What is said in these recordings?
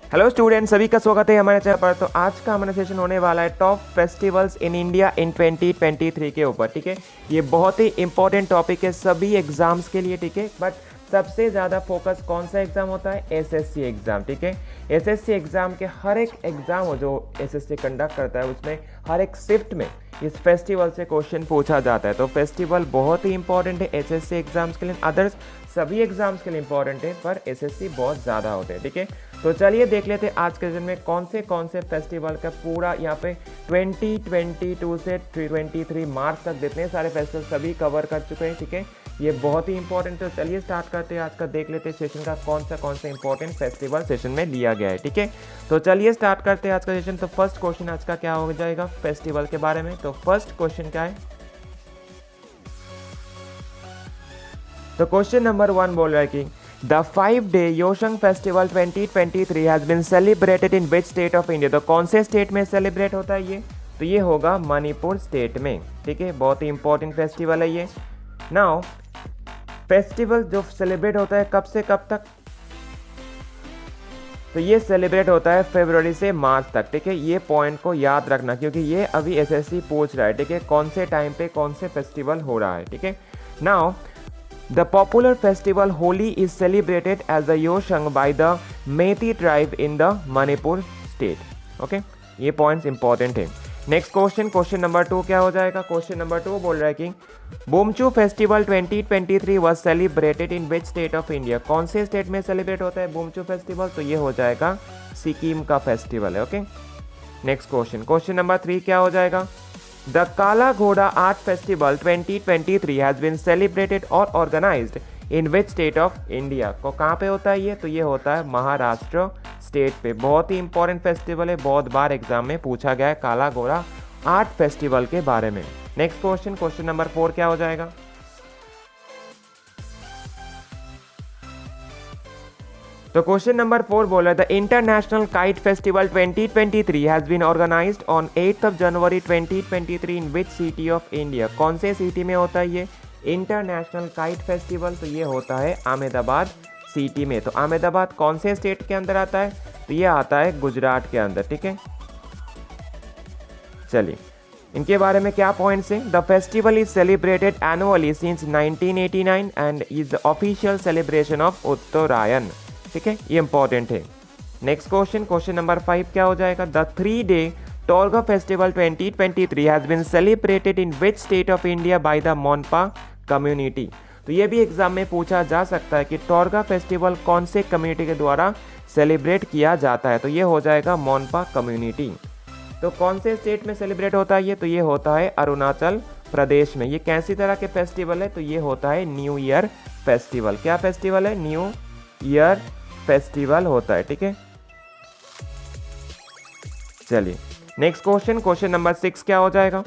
Hello student, सभी का स्वागत है हमारे चैनल पर। तो आज का हमारा सेशन होने वाला है top festivals in India in 2023 के ऊपर। ठीक है, ये बहुत ही इंपॉर्टेंट टॉपिक है सभी एग्जाम्स के लिए। ठीक है, बट सबसे ज़्यादा फोकस कौन सा एग्ज़ाम होता है? SSC exam. ठीक है, एसएससी एग्ज़ाम के हर एक एग्ज़ाम जो एसएससी कंडक्ट करता है उसमें हर एक शिफ्ट में इस फेस्टिवल से क्वेश्चन पूछा जाता है। तो फेस्टिवल बहुत ही इंपॉर्टेंट है एसएससी एग्जाम्स के लिए। अदर्स सभी एग्जाम्स के लिए इंपॉर्टेंट है, पर एसएससी बहुत ज़्यादा होते हैं। ठीक है, तो चलिए देख लेते हैं आज के दिन में कौन से फेस्टिवल का पूरा यहाँ पे 2022 से 2023 मार्च तक जितने सारे फेस्टिवल सभी कवर कर चुके हैं। ठीक है, ये बहुत ही इंपॉर्टेंट। तो चलिए स्टार्ट करते हैं आज का, देख लेते हैं सेशन का कौन सा इंपॉर्टेंट फेस्टिवल सेशन में लिया गया है। ठीक है, तो चलिए स्टार्ट करते हैं आज का सेशन। तो फर्स्ट क्वेश्चन आज का क्या हो जाएगा फेस्टिवल के बारे में। तो फर्स्ट क्वेश्चन क्या है? तो क्वेश्चन नंबर 1 बोल रहा है कि the 5-day Yaoshang festival 2023 has been celebrated in which state of India. तो कौन से स्टेट में सेलिब्रेट होता है ये? तो ये होगा मणिपुर स्टेट में। ठीक है, बहुत ही इंपॉर्टेंट फेस्टिवल है ये। नाउ फेस्टिवल जो सेलिब्रेट होता है कब से कब तक? तो ये सेलिब्रेट होता है फरवरी से मार्च तक। ठीक है, ये पॉइंट को याद रखना क्योंकि ये अभी एसएससी पूछ रहा है। ठीक है, कौन से टाइम पे कौन से फेस्टिवल हो रहा है। ठीक है, now the popular festival Holi is celebrated as the Yoshang by the Meitei tribe in the Manipur state. Okay, ये points important है। नेक्स्ट क्वेश्चन नंबर 2 क्या हो जाएगा? क्वेश्चन नंबर 2 बोल रहा है कि बोमचू festival 2023 was celebrated in which state of India। कौन से स्टेट में सेलिब्रेट होता है बोमचू फेस्टिवल? तो ये हो जाएगा सिक्किम का फेस्टिवल है। ओके, नेक्स्ट क्वेश्चन नंबर 3 क्या हो जाएगा? The Kala Ghoda Art Festival 2023 has been celebrated or organized in which state of India। को कहाँ पे होता है ये? तो ये होता है महाराष्ट्र स्टेट पे। बहुत ही इंपॉर्टेंट फेस्टिवल है, बहुत बार एग्जाम में पूछा गया है काला घोड़ा आर्ट फेस्टिवल के बारे में। नेक्स्ट क्वेश्चन नंबर 4 क्या हो जाएगा? तो क्वेश्चन नंबर 4 बोला the international kite festival 2023 has been organised on 8 January 2023 in which city of India. कौन से सिटी में होता है ये इंटरनेशनल काइट फेस्टिवल? तो ये होता है अहमदाबाद सिटी में। तो अहमदाबाद कौन से स्टेट के अंदर आता है? तो ये आता है गुजरात के अंदर। ठीक है, चलिए इनके बारे में क्या पॉइंट्स हैं? The festival is celebrated annually since 1989 and is the official celebration of Uttarayan. ठीक है, ये इंपॉर्टेंट है। नेक्स्ट क्वेश्चन नंबर 5 क्या हो जाएगा? The 3-day Torgya festival 2023 has been celebrated in which state of India by the Monpa community. तो ये भी एग्जाम में पूछा जा सकता है कि टोरगा फेस्टिवल कौन से कम्युनिटी के द्वारा सेलिब्रेट किया जाता है? तो ये हो जाएगा मोनपा कम्युनिटी। तो कौन से स्टेट में सेलिब्रेट होता है ये? तो ये होता है अरुणाचल प्रदेश में। ये कैसी तरह के फेस्टिवल है? तो ये होता है न्यू ईयर फेस्टिवल। क्या फेस्टिवल है? न्यू ईयर फेस्टिवल होता है। ठीक है, चलिए नेक्स्ट क्वेश्चन नंबर 6 क्या हो जाएगा?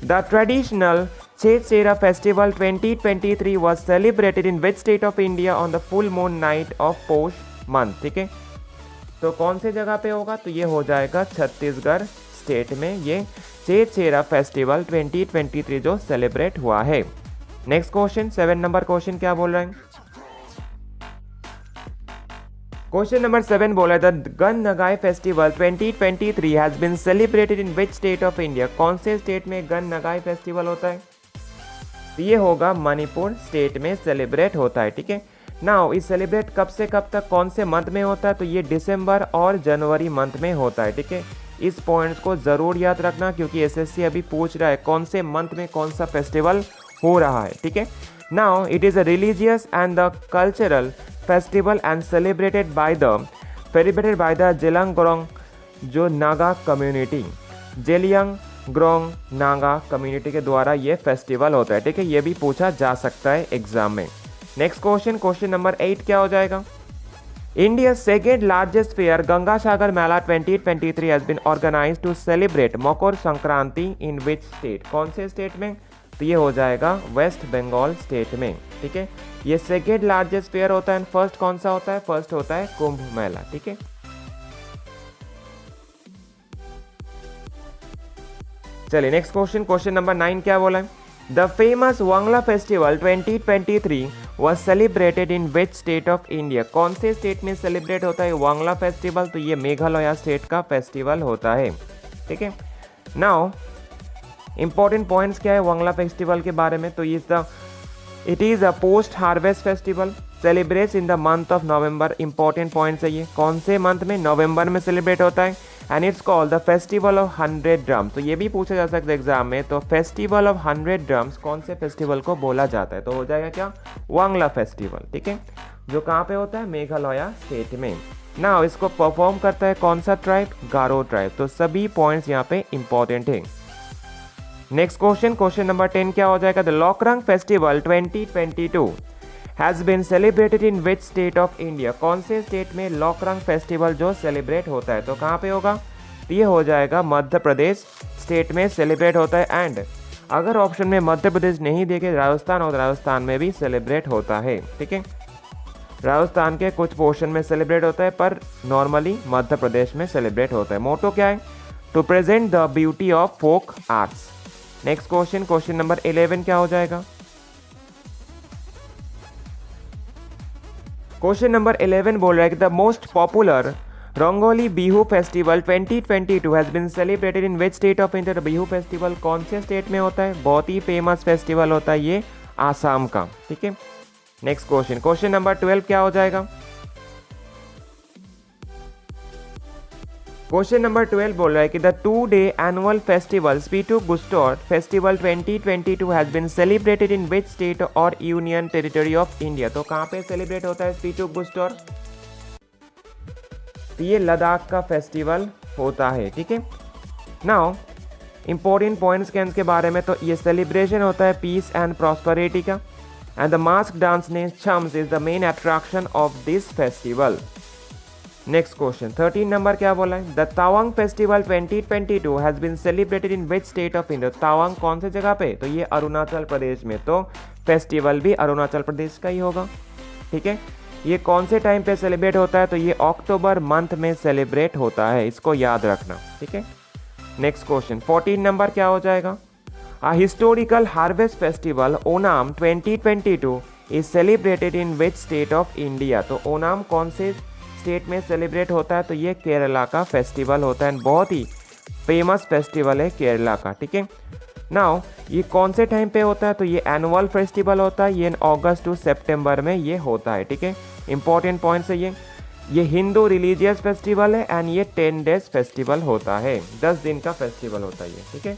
The traditional Chhera festival 2023 was celebrated in which state of India on the full moon night of पोष मंथ। ठीक है, तो कौन से जगह पे होगा? तो ये हो जाएगा छत्तीसगढ़ स्टेट में ये छेरा फेस्टिवल 2023 जो सेलिब्रेट हुआ है। नेक्स्ट क्वेश्चन 7 नंबर क्वेश्चन क्या बोल रहे हैं? क्वेश्चन नंबर 7 बोला the Gaan Ngai festival 2023 has been celebrated in which state of India. कौन से स्टेट में गन नगाई फेस्टिवल होता है? तो ये होगा मणिपुर स्टेट में सेलिब्रेट होता है। ठीक है, नाउ इस सेलिब्रेट कब से कब तक कौन से मंथ में होता है? तो ये दिसंबर और जनवरी मंथ में होता है। ठीक है, इस पॉइंट्स को जरूर याद रखना क्योंकि एसएससी अभी पूछ रहा है कौन से मंथ में कौन सा फेस्टिवल हो रहा है। ठीक है, now it is a religious and the cultural festival and celebrated by the Zeliangrong जो नागा कम्युनिटी, जेलियांगरोंग नागा कम्युनिटी के द्वारा ये फेस्टिवल होता है। ठीक है, ये भी पूछा जा सकता है एग्जाम में। नेक्स्ट क्वेश्चन नंबर 8 क्या हो जाएगा? India second largest fair Ganga Sagar Mela 2023 has been organised to celebrate Makar Sankranti in which state. कौन से स्टेट में? तो ये हो जाएगा वेस्ट बंगाल स्टेट में। ठीक है, ये सेकेंड लार्जेस्ट फेयर होता है। फर्स्ट कौन सा होता है? फर्स्ट होता है कुंभ मेला। ठीक है, चलिए नेक्स्ट क्वेश्चन नंबर 9 क्या बोला है? The famous Wangala festival 2023 was celebrated in which state of India? कौन से स्टेट में सेलिब्रेट होता है वांगला फेस्टिवल? तो ये मेघालय स्टेट का फेस्टिवल होता है, ठीक है। नाउ इंपॉर्टेंट पॉइंट्स क्या है वांगला फेस्टिवल के बारे में? तो it is a post harvest festival celebrates in the month of November. Important points है ये, कौन से मंथ में? नवंबर में सेलिब्रेट होता है। And it's called the festival of 100 drums. तो ये भी पूछा जा सकता है एग्जाम में, तो फेस्टिवल ऑफ 100 ड्रम्स कौन से फेस्टिवल को बोला जाता है? तो हो जाएगा क्या? वांगला फेस्टिवल, ठीक है, जो कहाँ पे होता है? मेघालय स्टेट में। ना इसको परफॉर्म करता है कौन सा ट्राइब? गारो ट्राइब। तो सभी पॉइंट्स यहाँ पे इंपॉर्टेंट है। नेक्स्ट क्वेश्चन नंबर 10 क्या हो जाएगा? The Lokrang festival 2022 has been celebrated in which state of India? कौन से स्टेट में लोकरंग फेस्टिवल जो सेलिब्रेट होता है? तो कहाँ पे होगा? तो ये हो जाएगा मध्य प्रदेश स्टेट में सेलिब्रेट होता है। एंड अगर ऑप्शन में मध्य प्रदेश नहीं देखे राजस्थान, और राजस्थान में भी सेलिब्रेट होता है, ठीक है। राजस्थान के कुछ पोर्शन में सेलिब्रेट होता है, पर नॉर्मली मध्य प्रदेश में सेलिब्रेट होता है। मोटो क्या है? To present the beauty of folk arts. Next question number 11 क्या हो जाएगा? क्वेश्चन नंबर 11 बोल रहा है कि the most popular Rongali Bihu festival 2022 has been celebrated in which state of India? Bihu festival कौन से स्टेट में होता है? बहुत ही फेमस फेस्टिवल होता है ये आसाम का, ठीक है। नेक्स्ट क्वेश्चन नंबर 12 क्या हो जाएगा? क्वेश्चन नंबर 12 बोल रहा है कि the 2-day annual festival Spituk Gustor festival 2022 has been celebrated in which state और यूनियन टेरिटरी ऑफ इंडिया? तो कहाँ पे सेलिब्रेट होता है स्पीटू गुस्टोर? ये लद्दाख का फेस्टिवल होता है, ठीक है। नाउ इंपॉर्टेंट पॉइंट्स के बारे में, तो ये सेलिब्रेशन होता है पीस एंड प्रॉस्पेरिटी का। And the mask dance name Chhams is the main attraction of this festival. Next question 13 number क्या बोला है? The Tawang festival 2022 has been celebrated in which state of India? Tawang कौन से जगह पे? तो ये अरुणाचल प्रदेश में। तो फेस्टिवल भी अरुणाचल प्रदेश का ही होगा, ठीक है। ये कौन से टाइम पे सेलिब्रेट होता है? तो ये अक्टूबर मंथ में सेलिब्रेट होता है, इसको याद रखना, ठीक है। नेक्स्ट क्वेश्चन 14 नंबर क्या हो जाएगा? A historical harvest festival Onam 2022 is celebrated in which state of India? तो ओनाम कौन से स्टेट में सेलिब्रेट होता है? तो ये केरला का फेस्टिवल होता है, बहुत ही फेमस फेस्टिवल है केरला का, ठीक है। नाउ ये कौन से टाइम पे होता है? तो ये एनुअल फेस्टिवल होता है, ये अगस्त टू सितंबर में ये होता है, ठीक है। इंपॉर्टेंट पॉइंट्स है ये हिंदू रिलीजियस फेस्टिवल है एंड ये 10 डेज फेस्टिवल होता है, 10 दिन का फेस्टिवल होता है ये, ठीक है।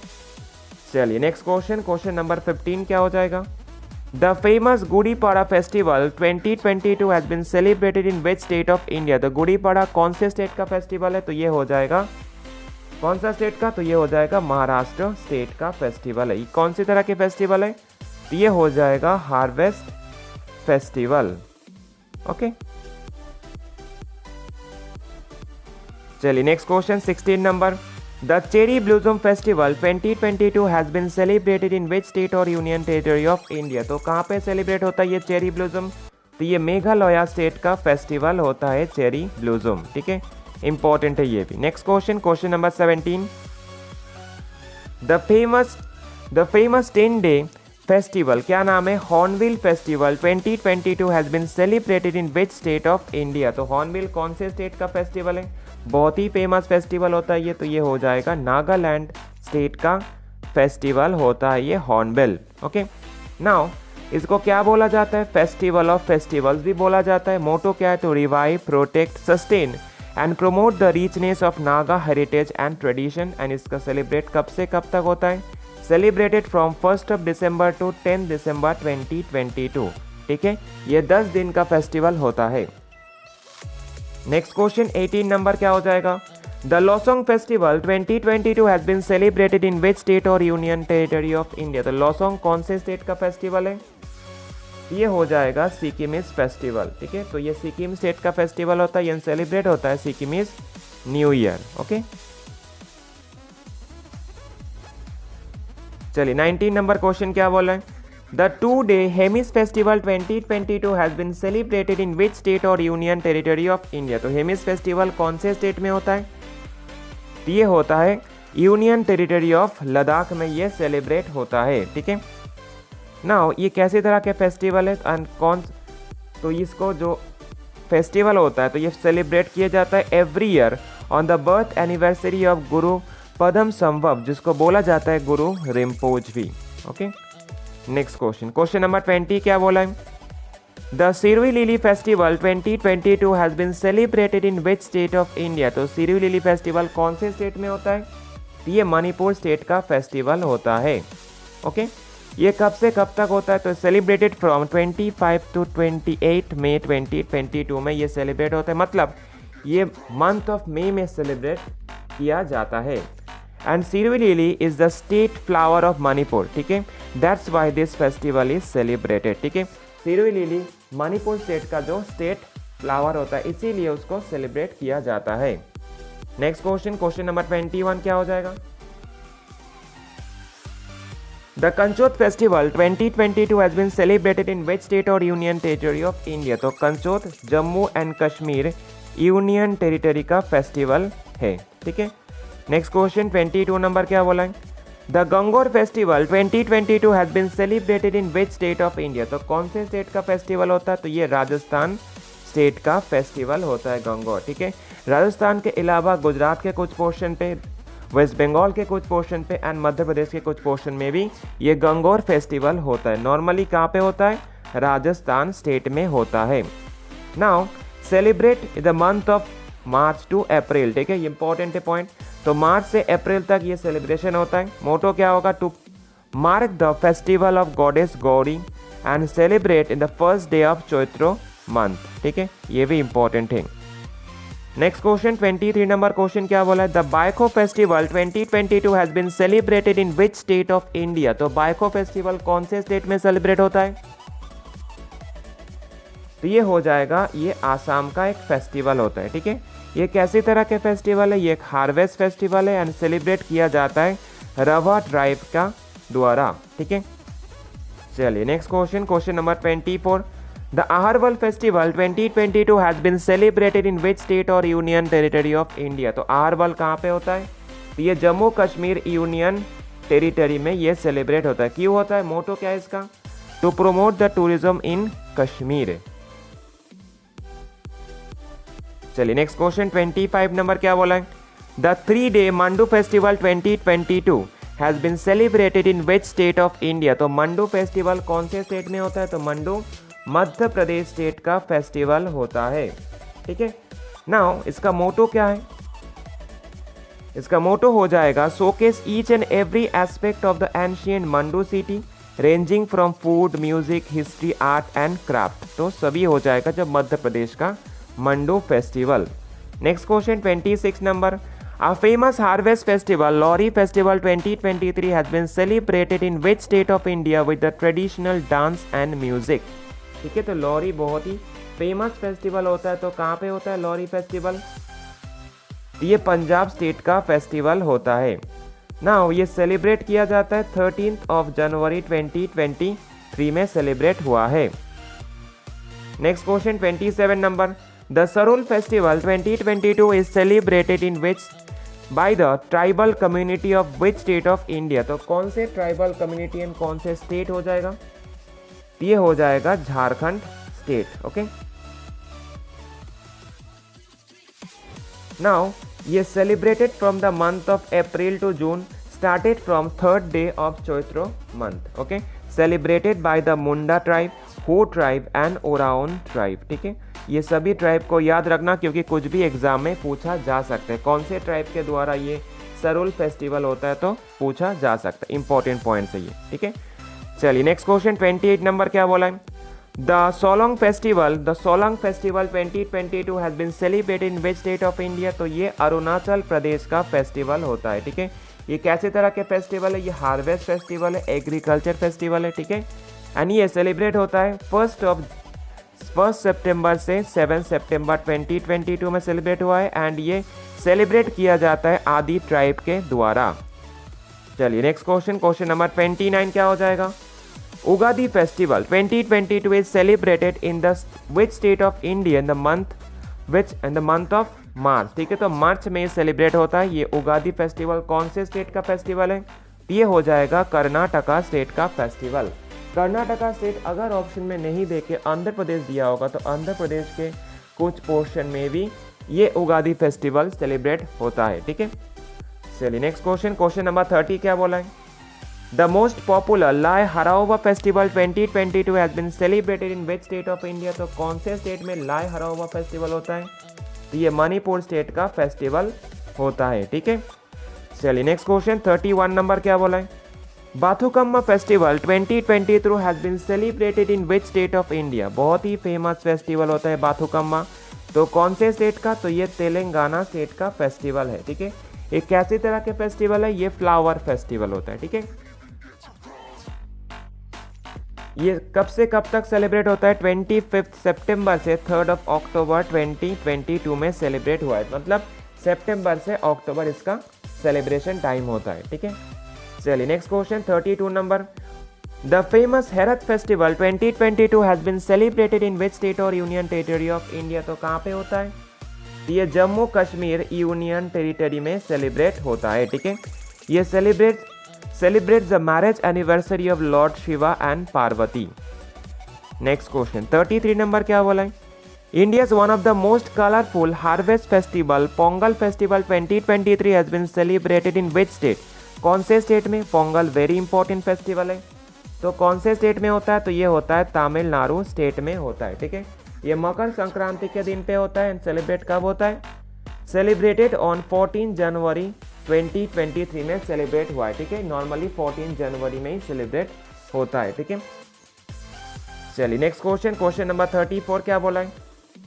चलिए नेक्स्ट क्वेश्चन नंबर 15 क्या हो जाएगा? The famous Gudi Padwa festival 2022 has been celebrated in which state of India? तो गुड़ी पाड़ा कौन से स्टेट का फेस्टिवल है? तो ये हो जाएगा कौन सा स्टेट का? तो ये हो जाएगा महाराष्ट्र स्टेट का फेस्टिवल है। ये कौन सी तरह के फेस्टिवल है? तो ये हो जाएगा हार्वेस्ट फेस्टिवल, ओके। चलिए next question 16 number. The cherry blossom festival 2022 has been celebrated in which state और यूनियन टेरिटरी ऑफ इंडिया? तो कहाँ पे सेलिब्रेट होता है ये चेरी ब्लॉसम? तो ये मेघालय स्टेट का फेस्टिवल होता है चेरी ब्लॉसम, ठीक है। इंपॉर्टेंट है ये भी। Next question number 17। The famous 10-day festival क्या नाम है? Hornbill festival 2022 has been celebrated in which state of India? तो हॉर्नबिल कौन से स्टेट का फेस्टिवल है? बहुत ही फेमस फेस्टिवल होता है ये, तो ये हो जाएगा नागालैंड स्टेट का फेस्टिवल होता है ये हॉर्नबिल, ओके। नाउ इसको क्या बोला जाता है? फेस्टिवल ऑफ फेस्टिवल्स भी बोला जाता है। मोटो क्या है? तो revive, protect, sustain and promote the richness of Naga heritage and tradition. And इसका सेलिब्रेट कब से कब तक होता है? सेलिब्रेटेड फ्रॉम 1 दिसंबर टू 10 दिसंबर 2022, ठीक है। ये 10 दिन का फेस्टिवल होता है। नेक्स्ट क्वेश्चन 18 नंबर क्या हो जाएगा? The Losoong festival 2022 has been celebrated in which state और यूनियन टेरिटरी ऑफ इंडिया? तो लोसोंग कौन से स्टेट का फेस्टिवल है? ये हो जाएगा सिक्किमिस फेस्टिवल, ठीक है। तो ये सिक्किम स्टेट का फेस्टिवल होता है, ये सेलिब्रेट होता है सिक्किमिस न्यू ईयर, ओके। चलिए 19 नंबर क्वेश्चन क्या बोल रहे हैं? The 2-day Hemis festival 2022 has been celebrated in which state और यूनियन टेरिटरी ऑफ इंडिया? तो हेमिस फेस्टिवल कौन से स्टेट में होता है? ये होता है यूनियन टेरिटरी ऑफ लद्दाख में ये सेलिब्रेट होता है, ठीक है। नाउ ये कैसी तरह के फेस्टिवल है एंड कौन, तो इसको जो फेस्टिवल होता है तो ये सेलिब्रेट किया जाता है every year on the birth anniversary of गुरु पद्म संभव, जिसको बोला जाता है गुरु रिम्पोच भी। Okay, next question, question number 20 क्या बोला है? The Shirui lily festival 2022 has been celebrated in which state of India? तो सिरुई लिली फेस्टिवल कौन से स्टेट में होता है? ये मणिपुर स्टेट का फेस्टिवल होता है। ओके, ये कब से कब तक होता है? तो सेलिब्रेटेड फ्रॉम 25 टू 28 मई 2022 में ये सेलिब्रेट होता है, मतलब ये मंथ ऑफ मई में सेलिब्रेट किया जाता है। And Shirui lily is the state flower of Manipur, ठीक है, that's why this festival is celebrated. ठीक है, सिरुई लिली मणिपुर स्टेट का जो स्टेट फ्लावर होता है, इसीलिए उसको सेलिब्रेट किया जाता है। नेक्स्ट क्वेश्चन, क्वेश्चन नंबर 21 क्या हो जाएगा? The Kanchot festival 2022 has been celebrated in which state और यूनियन टेरिटरी ऑफ इंडिया? तो Kanchot Jammu and Kashmir union territory का फेस्टिवल है। ठीक है, नेक्स्ट क्वेश्चन 22 नंबर क्या बोला है? The Gangaur festival 2022 has been celebrated in which state of India? तो कौन से स्टेट का फेस्टिवल होता है? तो ये राजस्थान स्टेट का फेस्टिवल होता है गंगोर। ठीक है, राजस्थान के अलावा गुजरात के कुछ पोर्शन पे, वेस्ट बंगाल के कुछ पोर्शन पे एंड मध्य प्रदेश के कुछ पोर्शन में भी ये गंगोर फेस्टिवल होता है। नॉर्मली कहाँ पे होता है? राजस्थान स्टेट में होता है। Now celebrate the month of March to April. ठीक है, इंपॉर्टेंट है पॉइंट। तो मार्च से अप्रैल तक ये सेलिब्रेशन होता है। मोटो क्या होगा? To mark the festival of goddess Gauri and celebrate in the first day of Chaitra month. ठीक है, ये भी इंपॉर्टेंट है। नेक्स्ट क्वेश्चन 23 नंबर क्वेश्चन क्या बोला है? The Baikho festival 2022 has been celebrated in which state of India? तो बाइको फेस्टिवल कौन से स्टेट में सेलिब्रेट होता है? तो ये हो जाएगा, ये आसाम का एक फेस्टिवल होता है। ठीक है, ये कैसी तरह के फेस्टिवल है? ये एक हार्वेस्ट फेस्टिवल है एंड सेलिब्रेट किया जाता है रवा ट्राइब का द्वारा। ठीक है, चलिए next question, question number 24। The आहरवल festival 2022 has been celebrated in which state और यूनियन टेरिटरी ऑफ इंडिया? तो आहरवल कहाँ पे होता है? तो ये जम्मू कश्मीर यूनियन टेरिटरी में ये सेलिब्रेट होता है। क्यों होता है? मोटो क्या है इसका? To promote the tourism in Kashmir. चलिए नेक्स्ट क्वेश्चन 25 नंबर क्या बोला है? The 3-day Mandu festival 2022 has been celebrated in which state of India? तो मंडू फेस्टिवल कौन से स्टेट में होता है? तो मंडू मध्य प्रदेश स्टेट का फेस्टिवल होता है। ठीक है, नाउ इसका मोटो क्या है? इसका मोटो हो जाएगा showcase each and every aspect of the ancient mandu city ranging from food, music, history, art and craft. तो सभी हो जाएगा जब मध्य प्रदेश का mandu festival. Next question 26 number. A famous harvest festival, Lori Festival 2023 has been celebrated in which state of India with the traditional dance and music? ठीक है, तो lorry बहुत ही फेमस फेस्टिवल होता है। तो कहाँ पे होता है लॉरी फेस्टिवल? ये पंजाब स्टेट का फेस्टिवल होता है। नाउ ये सेलिब्रेट किया जाता है 13 जनवरी 2023 में सेलिब्रेट हुआ है। Next question 27 number. The Sarhul festival 2022 is celebrated in which by the tribal community of which state of India? तो कौन से ट्राइबल कम्युनिटी एंड कौन से स्टेट हो जाएगा? ये हो जाएगा झारखंड स्टेट। ओके, नाउ ये celebrated from the month of April to June, started from 3rd day of Chaitra month. Okay, celebrated by the Munda tribe, Ho tribe and Oraon tribe. ठीक है, ये सभी ट्राइब को याद रखना क्योंकि कुछ भी एग्जाम में पूछा जा सकता है। कौन से ट्राइब के द्वारा ये सरुल फेस्टिवल होता है तो पूछा जा सकता है। इंपॉर्टेंट पॉइंट है ये। ठीक है, चलिए नेक्स्ट क्वेश्चन 28 नंबर क्या बोला है? The Solung festival 2022 has been celebrated in which state of India? तो ये अरुणाचल प्रदेश का फेस्टिवल होता है। ठीक है, ये कैसे तरह के फेस्टिवल है? ये हार्वेस्ट फेस्टिवल है, एग्रीकल्चर फेस्टिवल है। ठीक है, एंड ये सेलिब्रेट होता है 1 सितंबर से 7 सितंबर 2022 में सेलिब्रेट हुआ है एंड ये सेलिब्रेट किया जाता है आदि ट्राइब के द्वारा। चलिए नेक्स्ट क्वेश्चन, क्वेश्चन नंबर 29 क्या हो जाएगा? Ugadi festival 2022 is celebrated in the which state of India in the month of मार्च? ठीक है, तो मार्च में सेलिब्रेट होता है ये उगादी फेस्टिवल। कौन से स्टेट का फेस्टिवल है? ये हो जाएगा कर्नाटका स्टेट का फेस्टिवल। कर्नाटका स्टेट अगर ऑप्शन में नहीं देके आंध्र प्रदेश दिया होगा तो आंध्र प्रदेश के कुछ पोर्शन में भी ये उगादी फेस्टिवल सेलिब्रेट होता है, ठीक है। चलिए नेक्स्ट क्वेश्चन नंबर 30 क्या बोला है? The most popular Lai Haraoba festival 2022 has been celebrated in which state of India? तो कौन से स्टेट में लाई हराओबा फेस्टिवल होता है? तो ये मणिपुर स्टेट का फेस्टिवल होता है, ठीक है। चलिए नेक्स्ट क्वेश्चन 31 नंबर क्या बोला है? Bathukamma festival 2023 has been celebrated in which state of India? बहुत ही फेमस फेस्टिवल होता है बाथुकम्मा, तो कौन से स्टेट का? तो ये तेलंगाना स्टेट का फेस्टिवल है, ठीक है। एक कैसी तरह के फेस्टिवल है? ये फ्लावर फेस्टिवल होता है, ठीक है। ये कब से कब तक सेलिब्रेट होता है? 25 सितंबर से 3 अक्टूबर 2022 में सेलिब्रेट हुआ है, मतलब सितंबर से अक्टूबर इसका सेलिब्रेशन टाइम होता है, ठीक है। चलिए next question 32 number. The famous Herath festival 2022 has been celebrated in which state और यूनियन टेरिटरी ऑफ इंडिया? तो कहाँ पे होता है? ये जम्मू कश्मीर यूनियन टेरिटरी में सेलिब्रेट होता है, ठीक है। ये celebrate the marriage anniversary of lord Shiva and Parvati. Next question 33 number क्या बोला है? India's one of the most colorful harvest festival, Pongal festival 2023 has been celebrated in which state? कौन से स्टेट में? पोंगल वेरी इंपॉर्टेंट फेस्टिवल है, तो कौन से स्टेट में होता है? तो ये होता है तमिलनाडु स्टेट में होता है, ठीक है। ये मकर संक्रांति के दिन पे होता है एंड सेलिब्रेट कब होता है? सेलिब्रेटेड ऑन 14 जनवरी 2023 में सेलिब्रेट हुआ है, ठीक है। नॉर्मली 14 जनवरी में ही सेलिब्रेट होता है, ठीक है। चलिए नेक्स्ट क्वेश्चन नंबर 34 क्या बोला है?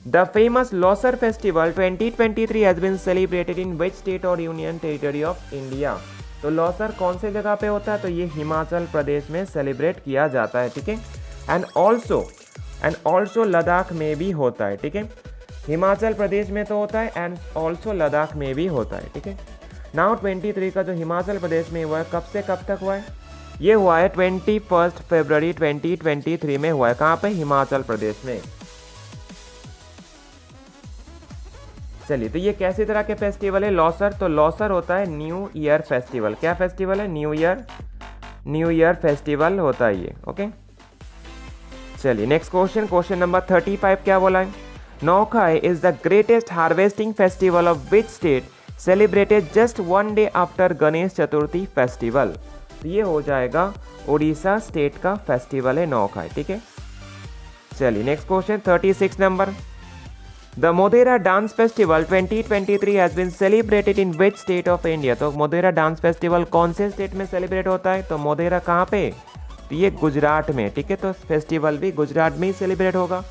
The famous Losar festival 2023 has been celebrated in which state और यूनियन टेरिटरी ऑफ इंडिया? तो लॉसर कौन से जगह पे होता है? तो ये हिमाचल प्रदेश में सेलिब्रेट किया जाता है, ठीक है। एंड ऑल्सो लद्दाख में भी होता है, ठीक है। हिमाचल प्रदेश में तो होता है एंड ऑल्सो लद्दाख में भी होता है, ठीक है। नाउ 23 का जो हिमाचल प्रदेश में हुआ है कब से कब तक हुआ है? ये हुआ है 21 फरवरी 2023 में हुआ है। कहाँ पे? हिमाचल प्रदेश में। चलिए, तो ये कैसी तरह के फेस्टिवल है लॉसर? तो लॉसर होता है न्यू ईयर फेस्टिवल। क्या फेस्टिवल है? न्यू ईयर फेस्टिवल होता है ये, ओके। चलिए नेक्स्ट क्वेश्चन नंबर 35 क्या बोला है? Nuakhai is the greatest harvesting festival of which state celebrated just 1 day after Ganesh Chaturthi festival? तो ये हो जाएगा उड़ीसा स्टेट का फेस्टिवल है नौखाई, ठीक है। चलिए next question 36 number. The Modhera dance festival 2023 has been celebrated in which state of India? तो मोदेरा डांस फेस्टिवल कौन से स्टेट में सेलिब्रेट होता है? तो मोदेरा कहाँ पे? तो ये गुजरात में, ठीक है। तो फेस्टिवल भी गुजरात में ही सेलिब्रेट होगा।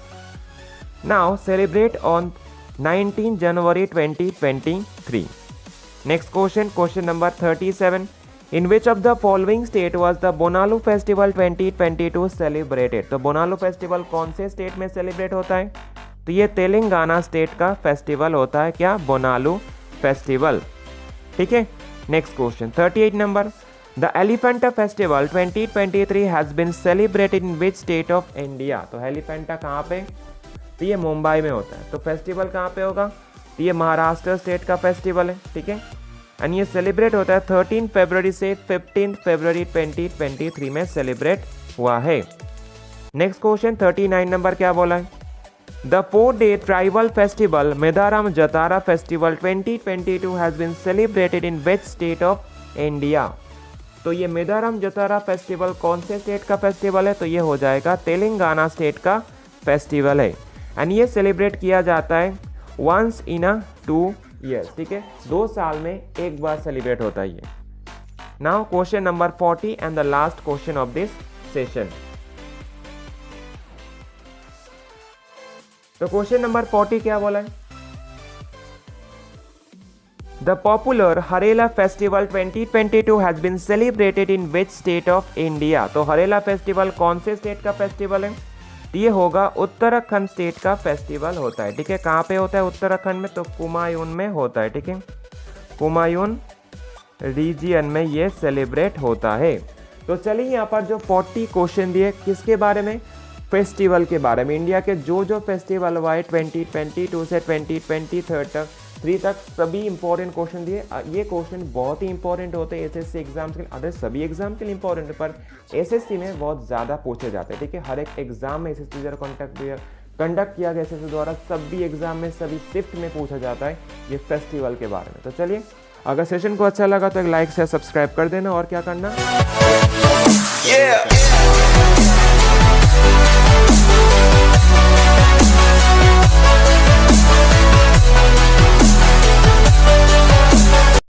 Now celebrate on 19 January 2023। Next question number 37। In which of the following state was the Bonalu festival 2022 celebrated? तो बोनालू फेस्टिवल कौन से स्टेट में सेलिब्रेट होता है? तो ये तेलंगाना स्टेट का फेस्टिवल होता है, क्या? बोनालू फेस्टिवल, ठीक है। Next question 38 number. The Elephanta festival 2023 has been celebrated in which state of India? तो एलिफेंटा कहाँ पे? तो ये मुंबई में होता है। तो फेस्टिवल कहाँ पे होगा? तो ये महाराष्ट्र स्टेट का फेस्टिवल है, ठीक है। एंड ये सेलिब्रेट होता है 13 फरवरी से 15 फरवरी 2023 में सेलिब्रेट हुआ है। नेक्स्ट क्वेश्चन 39 नंबर क्या बोला है? The 4-day tribal festival Medaram Jatara festival 2022 has been celebrated in which state of India? तो ये मेदारम जतारा फेस्टिवल कौन से स्टेट का फेस्टिवल है? तो ये हो जाएगा तेलंगाना स्टेट का फेस्टिवल है। एंड ये सेलिब्रेट किया जाता है वंस इन अ 2 years, ठीक है। 2 साल में एक बार सेलिब्रेट होता है ये। Now question number 40 and the last question of this session. तो क्वेश्चन नंबर 40 क्या बोला है? The popular Harela festival 2022 has been celebrated in which state of India? तो हरेला फेस्टिवल कौन से स्टेट का फेस्टिवल है? ये होगा उत्तराखंड स्टेट का फेस्टिवल होता है, ठीक है। कहाँ पे होता है उत्तराखंड में? तो कुमायून में होता है, ठीक है। कुमायून रीजियन में ये सेलिब्रेट होता है। तो चलिए यहाँ पर जो 40 क्वेश्चन दिए किसके बारे में? फेस्टिवल के बारे में। इंडिया के जो फेस्टिवल हुआ है 2022 से 2023 तक 3 तक सभी इंपॉर्टेंट क्वेश्चन दिए। ये क्वेश्चन बहुत ही इंपॉर्टेंट होते हैं एसएससी एग्जाम्स के लिए, अदर सभी एग्जाम के लिए इंपॉर्टेंट है, पर एसएससी में बहुत ज़्यादा पूछे जाते हैं। ठीक है, हर एक एग्जाम में एसएससी द्वारा कंडक्ट किया गया एसएससी द्वारा सभी एग्जाम में सभी शिफ्ट में पूछा जाता है ये फेस्टिवल के बारे में। तो चलिए, अगर सेशन को अच्छा लगा तो एक लाइक से सब्सक्राइब कर देना, और क्या करना।